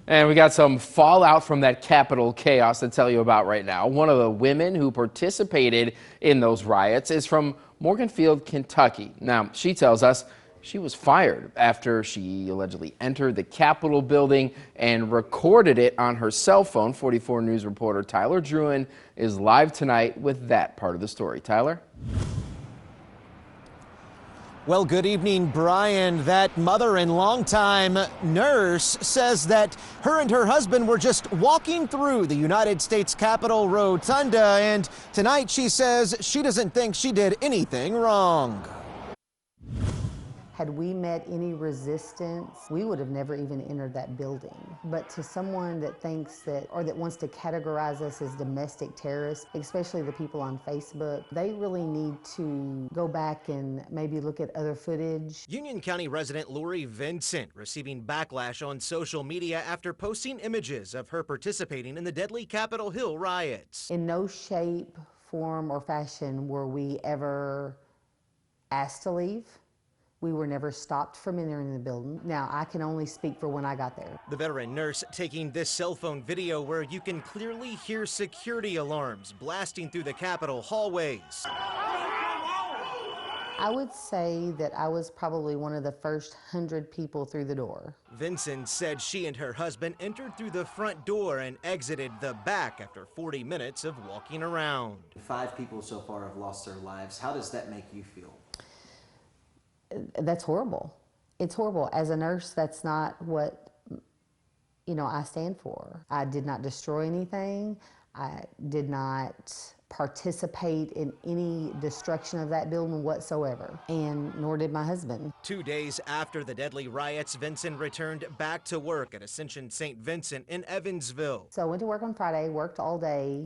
And we got some fallout from that Capitol chaos to tell you about right now. One of the women who participated in those riots is from Morganfield, Kentucky. Now, she tells us she was fired after she allegedly entered the Capitol building and recorded it on her cell phone. 44 News reporter Tyler Druin is live tonight with that part of the story. Tyler? Well, good evening, Brian. That mother and longtime nurse says that her and her husband were just walking through the United States Capitol Rotunda, and tonight she says she doesn't think she did anything wrong. Had we met any resistance, we would have never even entered that building. But to someone that thinks that, or that wants to categorize us as domestic terrorists, especially the people on Facebook, they really need to go back and maybe look at other footage. Union County resident Lori Vincent receiving backlash on social media after posting images of her participating in the deadly Capitol Hill riots. In no shape, form, or fashion were we ever asked to leave. We were never stopped from entering the building. Now, I can only speak for when I got there. The veteran nurse taking this cell phone video where you can clearly hear security alarms blasting through the Capitol hallways. I would say that I was probably one of the first 100 people through the door. Vincent said she and her husband entered through the front door and exited the back after 40 minutes of walking around. 5 people so far have lost their lives. How does that make you feel? That's horrible. It's horrible. As a nurse, that's not what, I stand for. I did not destroy anything. I did not participate in any destruction of that building whatsoever, and nor did my husband. 2 days after the deadly riots, Vincent returned back to work at Ascension St. Vincent in Evansville. So I went to work on Friday, worked all day,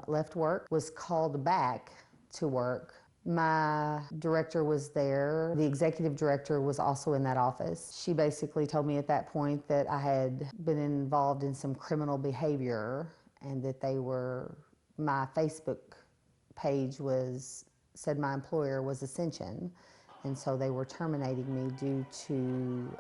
left work, was called back to work. My director was there. The executive director was also in that office. She basically told me at that point that I had been involved in some criminal behavior and that my Facebook page said my employer was Ascension, and so they were terminating me due to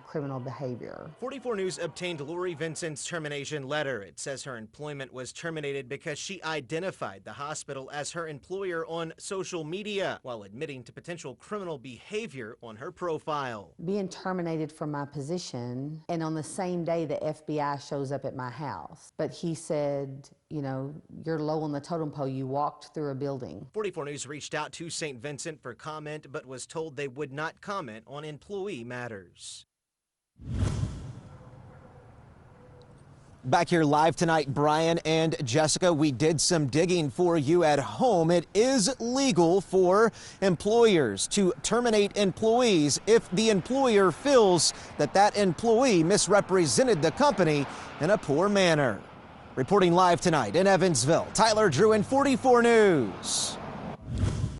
criminal behavior. 44 News obtained Lori Vincent's termination letter. It says her employment was terminated because she identified the hospital as her employer on social media while admitting to potential criminal behavior on her profile. Being terminated from my position, and on the same day the FBI shows up at my house. But he said, you're low on the totem pole, you walked through a building. 44 News reached out to St. Vincent for comment, but was told they would not comment on employee matters. Back here live tonight, Brian and Jessica, we did some digging for you at home. It is legal for employers to terminate employees if the employer feels that that employee misrepresented the company in a poor manner. Reporting live tonight in Evansville, Tyler Druin, 44 News.